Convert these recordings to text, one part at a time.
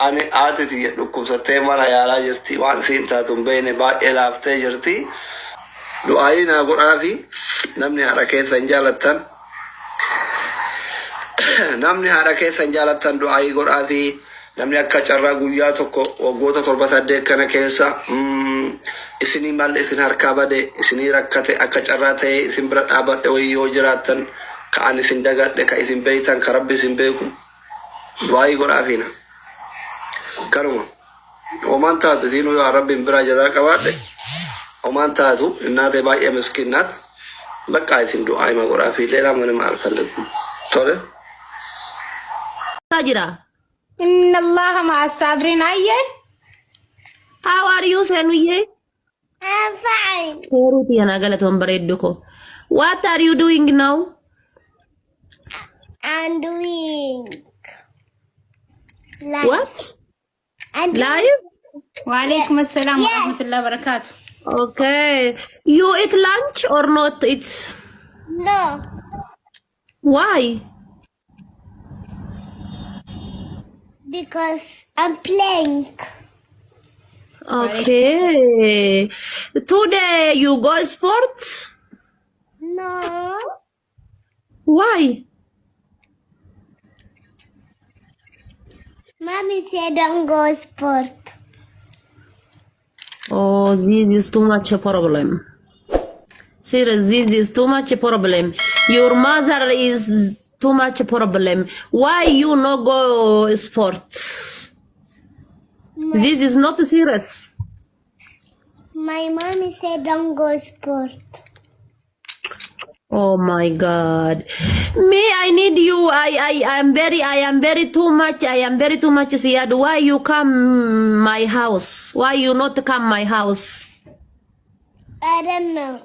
ani aatiti dhukkubsattee mana yaalaa jirti waan isiin taatuun beene baay'ee laaftee jirti. Du'aayii naa godhaafi namni haadha keessa hin jaalattan namni haadha keessa hin jaalattan du'aayii godhaafi namni akka carraa guyyaa tokko waggoota 7-8 kana keessa isinii mal isin harkaa bade isinii rakkate akka carraa ta'e isin bira dhaabadhe wayii yoo jiraattan ka ani isin dagadhe ka isin beeytan ka rabbi isin beeku du'aayii godhaafiina kanuma omaan taatu isinuu yoo rabbiin biraa jazaa qabaadhe omaan taatu innaatee baay'ee miskiinnaat bakka isin du'aayii ma godhaafi leelaa mana maal falligu tole tajira. Inna Allah ma'a sabirin ayye. How are you, Senuye? I'm fine. Keruti yana galaton bareddu ko. What are you doing now? I'm doing live. What? I'm Live? Wa alaikum assalam wa rahmatullahi wa barakatuh. Okay. You eat lunch or not? It's No. why? Because I'm playing. Okay. Today you go sports? No. Why? Mommy said don't go sport. Oh, this is too much a problem. Serious, this is too much a problem. Your mother is too much a problem. Why you no go sports? This is not serious. My mommy said don't go sport. Oh my God. Me, I need you. I am very too much. I am very too much scared. Why you come my house? Why you not come my house? I don't know.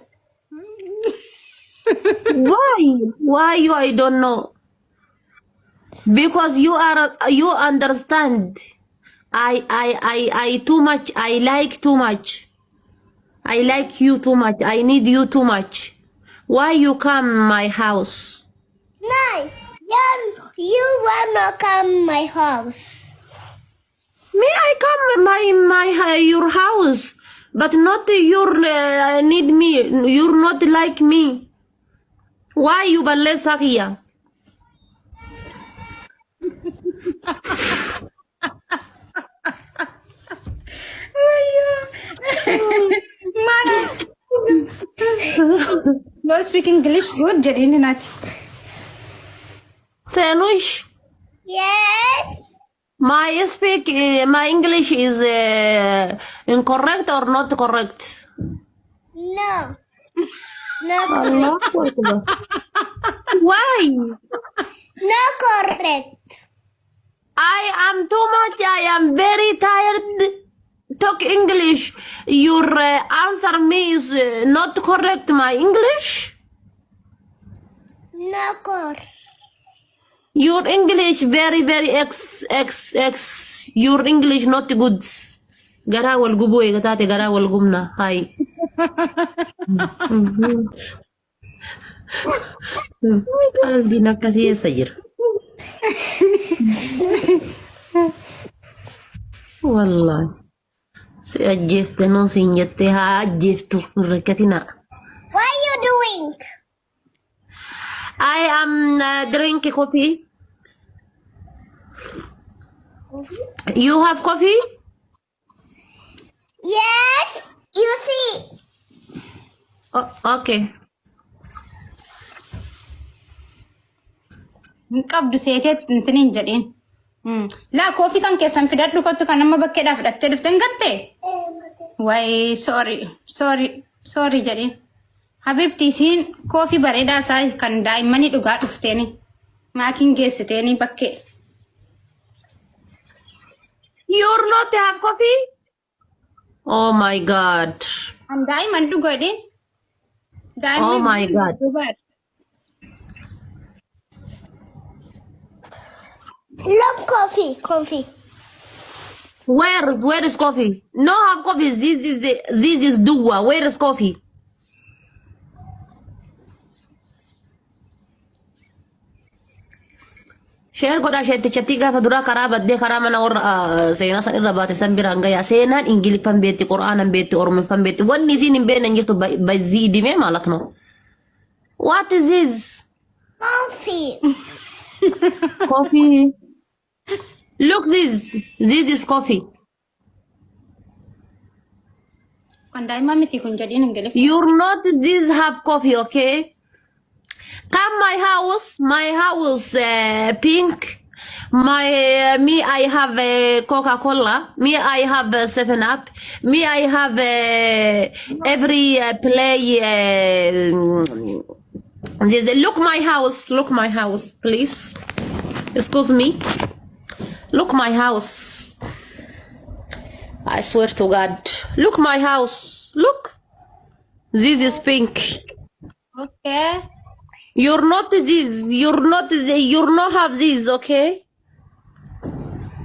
Why? Why you? I don't know. Because you understand. I too much. I like too much. I like you too much. I need you too much. Why you come my house? No, you wanna come my house. Me, I come my your house, but not your need me. You're not like me. Why you balle sakia? No speak English good, Jarine Nat. Senush, Yes. my English is incorrect or not correct? No. No Allah correct. Akbar. Why? No correct. I am too much. I am very tired. Talk English. Your answer me is not correct. My English. No correct. Your English very x. Your English not good. Gara wal gubu e gatate gara wal gumna. Hi. Qalbi nakasi yasir. Wallahi. Ajjefte non sinjette ha ajjeftu rekatina. What are you doing? I am drinking coffee. You have coffee? Yes. You see. Oh, okay. qabdu seeteet intiniin jedhin laa koofii kan keessan fidadhu kottu kan nama bakkeedhaa fidhattee dhufteen gatte way sorry jedhin habibti isiin koofii bareedaa isaa kan daa'immanii dhugaa dhufteeni maakiin geessiteeni bakkee You're not have coffee? Oh my God. an daa'imman dhugaa jedhin Oh my God. Love coffee. Where is coffee? No have coffee. This is dua. Where is coffee? Share goda shetti chatti gafa dura kara badde kara mana or seenaa san irra baate san biraan gaya seenaan ingiliffan beetti qur'aanan beetti oromoffan beetti wanni isin hin beekne jirtu bazii dime ማለት ነው. What is this? Coffee. Coffee. Look this. This is coffee. Kandai mami ti kun jadi nenggelif. You're not this have coffee, okay? Come my house pink. Me I have Coca-Cola. Me I have 7-Up. Me I have every play. Look my house, please. Excuse me. Look my house. I swear to God. Look my house. Look. This is pink. Okay. You're not this. You're not have this, okay?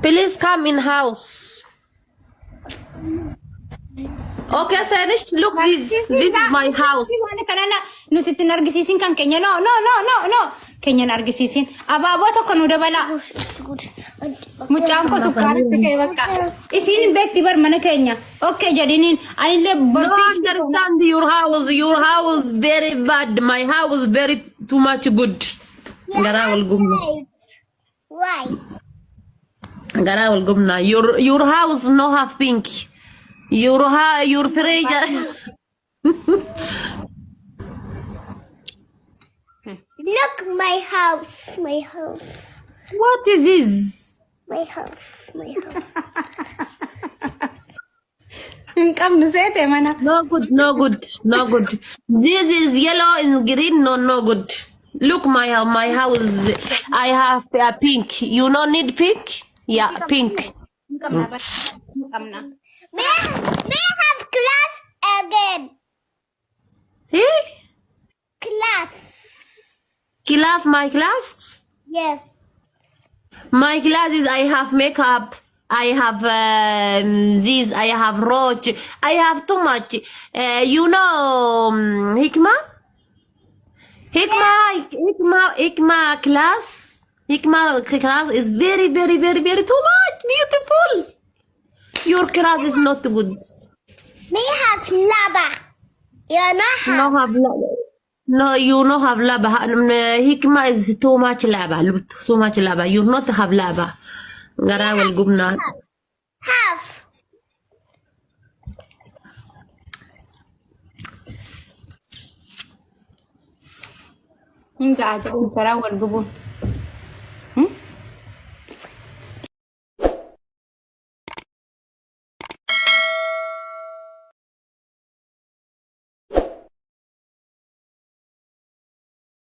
Please come in house. Okay, Sanish, look this. This is my house. Mana kanana nuti tinargisisin kan kenya no. Kenya nargisisin. Aba to kan udah bala. Mucam ko sukari kay waka. Isin bekti bar mana kenya. Okay, jadi nin ani le No understand your house. Your house very bad. My house very too much good. Garawal gumna. Why? Garawal gumna. Your house no have pink. Your fridge. Look, my house. What is this? My house. Kam nusete mana. No good. This is yellow and green. No good. Look my house. I have a pink. You don't need pink? Yeah, pink. May I have class again? Eh? Class. My class? Yes. My class is I have makeup. I have this. I have roach. I have too much. You know, Hikma? Hikma class. Hikma class is very too much beautiful. Your class is not good. May I have lava? You're not No have lava. No, you no have lava. Hikma is too much lava. Too much lava. You not have lava. Garawal gumna. Have. Enggak ada garawal gubu.